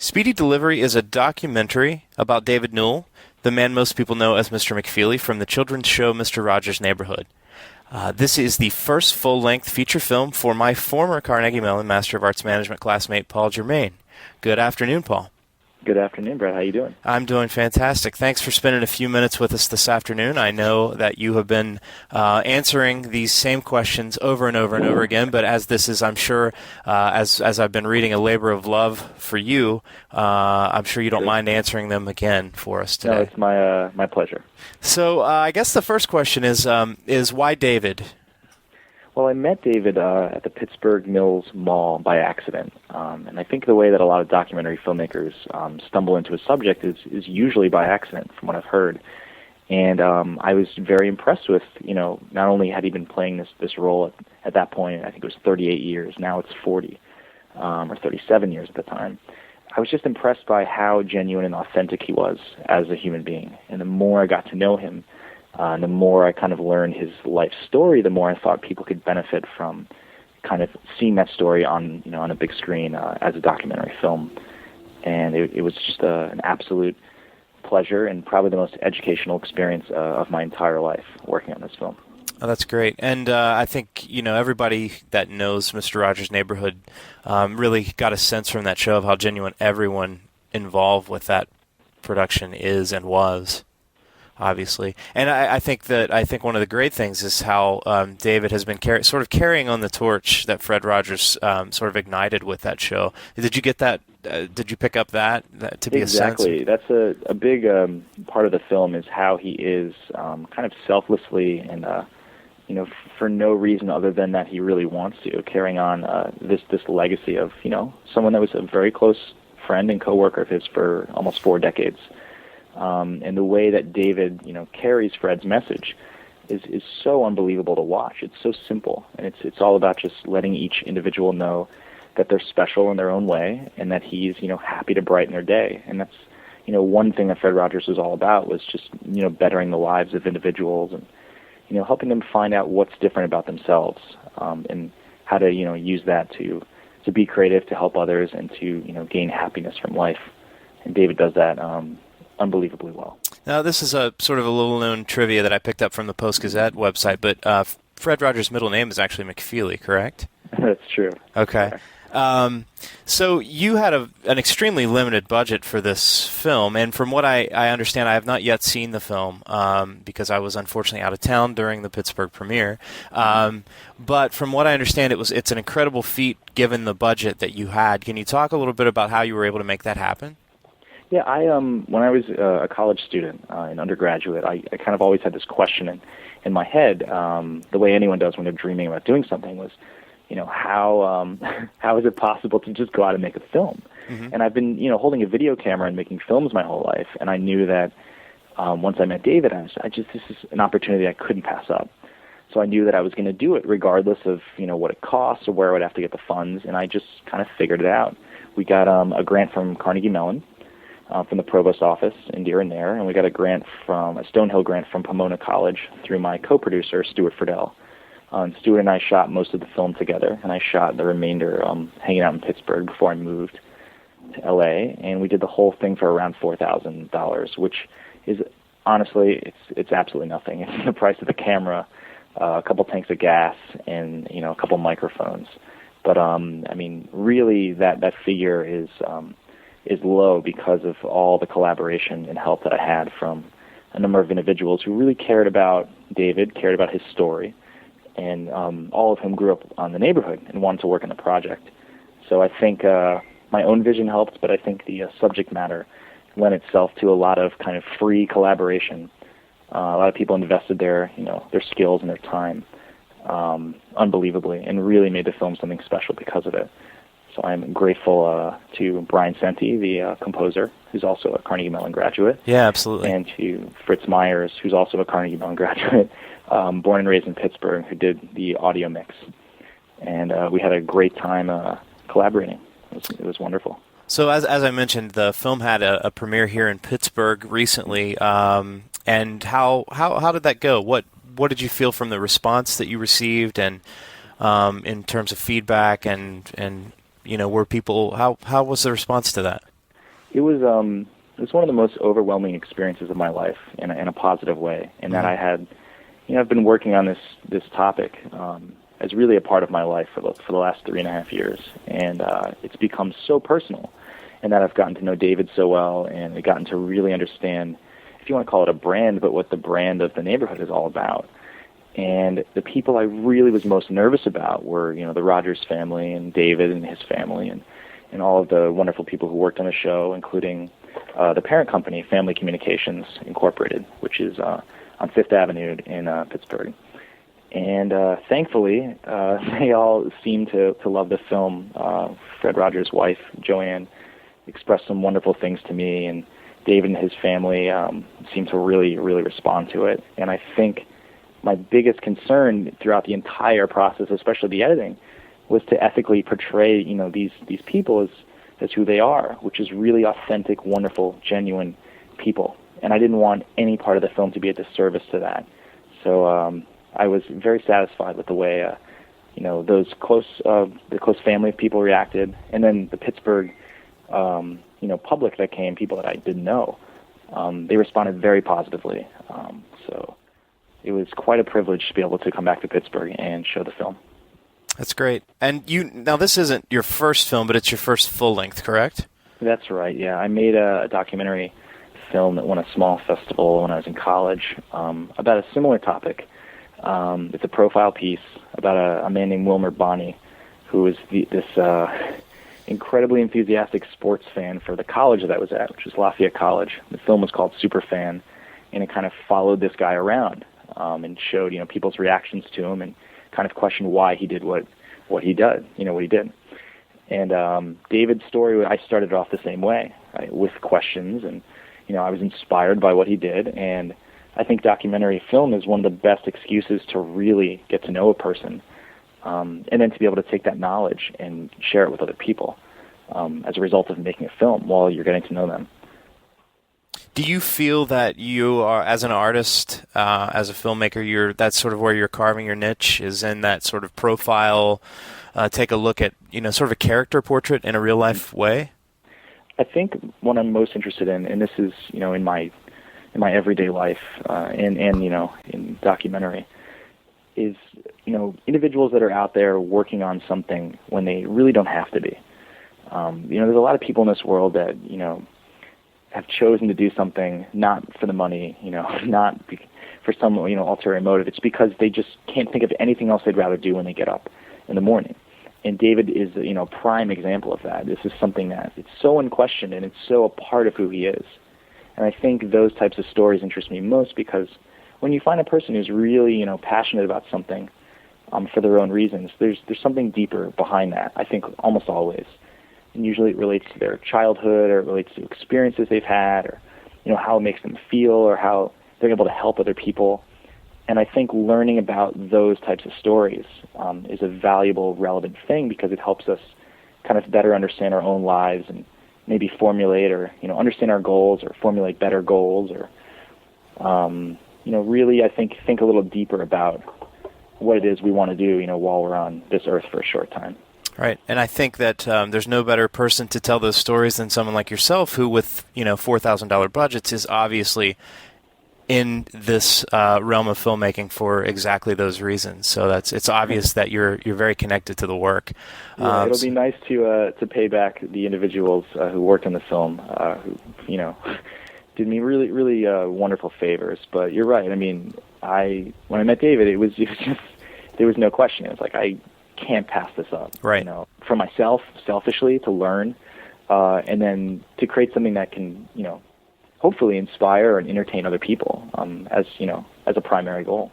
Speedy Delivery is a documentary about David Newell, the man most people know as Mr. McFeely from the children's show Mr. Rogers' Neighborhood. This is the first full-length feature film for my former Carnegie Mellon Master of Arts Management classmate, Paul Germain. Good afternoon, Paul. Good afternoon, Brett. How you doing? I'm doing fantastic. Thanks for spending a few minutes with us this afternoon. I know that you have been answering these same questions over and over and over again, but as this is, I'm sure, as I've been reading, a labor of love for you, I'm sure you don't mind answering them again for us today. No, it's my pleasure. So I guess the first question is why David? Well, I met David at the Pittsburgh Mills Mall by accident, and I think the way that a lot of documentary filmmakers stumble into a subject is usually by accident, from what I've heard. And I was very impressed with, not only had he been playing this role at that point, I think it was 38 years, now it's 40, or 37 years at the time. I was just impressed by how genuine and authentic he was as a human being. And the more I got to know him, the more I kind of learned his life story, the more I thought people could benefit from kind of seeing that story on a big screen as a documentary film. And it was just an absolute pleasure and probably the most educational experience of my entire life working on this film. Oh, that's great. And I think, everybody that knows Mr. Rogers' Neighborhood really got a sense from that show of how genuine everyone involved with that production is and was. Obviously, and I think one of the great things is how David has been sort of carrying on the torch that Fred Rogers sort of ignited with that show. Did you get that? Did you pick up that to be exactly? That's a big part of the film is how he is kind of selflessly and for no reason other than that he really wants to carrying on this legacy of someone that was a very close friend and coworker of his for almost 4 decades. And the way that David, carries Fred's message is so unbelievable to watch. It's so simple, and it's all about just letting each individual know that they're special in their own way, and that he's, happy to brighten their day. And that's, one thing that Fred Rogers was all about was just, bettering the lives of individuals and, helping them find out what's different about themselves, and how to, use that to be creative, to help others, and to, gain happiness from life. And David does that unbelievably well. Now, this is a sort of a little-known trivia that I picked up from the Post-Gazette website, but Fred Rogers' middle name is actually McFeely, correct? That's true. Okay. So you had an extremely limited budget for this film, and from what I understand, I have not yet seen the film because I was unfortunately out of town during the Pittsburgh premiere. But from what I understand, it's an incredible feat given the budget that you had. Can you talk a little bit about how you were able to make that happen? Yeah, I when I was a college student in undergraduate, I kind of always had this question in my head, the way anyone does when they're dreaming about doing something was, how is it possible to just go out and make a film? Mm-hmm. And I've been, holding a video camera and making films my whole life, and I knew that once I met David, this is an opportunity I couldn't pass up. So I knew that I was going to do it regardless of, what it costs or where I would have to get the funds, and I just kind of figured it out. We got a grant from Carnegie Mellon, from the provost office in Deer and Nair, and we got a Stonehill grant from Pomona College through my co-producer, Stuart Friedel. And Stuart and I shot most of the film together, and I shot the remainder hanging out in Pittsburgh before I moved to L.A., and we did the whole thing for around $4,000, which is, honestly, it's absolutely nothing. It's the price of a camera, a couple tanks of gas, and, a couple microphones. But, really, that figure is low because of all the collaboration and help that I had from a number of individuals who really cared about David, cared about his story, and all of whom grew up on the neighborhood and wanted to work on the project. So I think my own vision helped, but I think the subject matter lent itself to a lot of kind of free collaboration. A lot of people invested their skills and their time unbelievably, and really made the film something special because of it. So I'm grateful to Brian Senti, the composer, who's also a Carnegie Mellon graduate. Yeah, absolutely. And to Fritz Myers, who's also a Carnegie Mellon graduate, born and raised in Pittsburgh, who did the audio mix. And we had a great time collaborating. It was wonderful. So as I mentioned, the film had a premiere here in Pittsburgh recently. And how did that go? What did you feel from the response that you received, and in terms of feedback and were people, how was the response to that? it was one of the most overwhelming experiences of my life in a positive way, in that I had, I've been working on this topic as really a part of my life for the last 3.5 years, and it's become so personal, and that I've gotten to know David so well, and I've gotten to really understand, if you want to call it a brand, but what the brand of the neighborhood is all about. And the people I really was most nervous about were, the Rogers family and David and his family, and all of the wonderful people who worked on the show, including the parent company, Family Communications Incorporated, which is on Fifth Avenue in Pittsburgh. And thankfully, they all seemed to love the film. Fred Rogers' wife, Joanne, expressed some wonderful things to me, and David and his family seemed to really, really respond to it. And I think my biggest concern throughout the entire process, especially the editing, was to ethically portray, these people as who they are, which is really authentic, wonderful, genuine people. And I didn't want any part of the film to be a disservice to that. So I was very satisfied with the way, the close family of people reacted, and then the Pittsburgh, public that came, people that I didn't know, they responded very positively. So it was quite a privilege to be able to come back to Pittsburgh and show the film. That's great. And now this isn't your first film, but it's your first full-length, correct? That's right, yeah. I made a documentary film that won a small festival when I was in college about a similar topic. It's a profile piece about a man named Wilmer Bonney, who was this incredibly enthusiastic sports fan for the college that I was at, which was Lafayette College. The film was called Superfan, and it kind of followed this guy around and showed, people's reactions to him and kind of questioned why he did what he did, what he did. And David's story, I started off the same way, right, with questions, and I was inspired by what he did, and I think documentary film is one of the best excuses to really get to know a person, and then to be able to take that knowledge and share it with other people as a result of making a film while you're getting to know them. Do you feel that you are, as an artist, as a filmmaker, that's sort of where you're carving your niche, is in that sort of profile, take a look at, sort of a character portrait in a real-life way? I think what I'm most interested in, and this is, in my everyday life and in documentary, is, individuals that are out there working on something when they really don't have to be. There's a lot of people in this world that, have chosen to do something not for the money, not for some, ulterior motive. It's because they just can't think of anything else they'd rather do when they get up in the morning. And David is, a prime example of that. This is something that it's so unquestioned and it's so a part of who he is. And I think those types of stories interest me most because when you find a person who's really, passionate about something for their own reasons, there's something deeper behind that, I think, almost always. And usually it relates to their childhood, or it relates to experiences they've had, or how it makes them feel, or how they're able to help other people. And I think learning about those types of stories is a valuable, relevant thing because it helps us kind of better understand our own lives and maybe formulate or understand our goals or formulate better goals, or really I think a little deeper about what it is we want to do while we're on this earth for a short time. Right, and I think that there's no better person to tell those stories than someone like yourself, who, with $4,000 budgets, is obviously in this realm of filmmaking for exactly those reasons. So it's obvious that you're very connected to the work. Yeah, it'll be nice to pay back the individuals who worked on the film, who did me really, really wonderful favors. But you're right. I mean, when I met David, it was just there was no question. It was like I can't pass this up, right? For myself, selfishly, to learn, and then to create something that can, hopefully inspire and entertain other people, as a primary goal.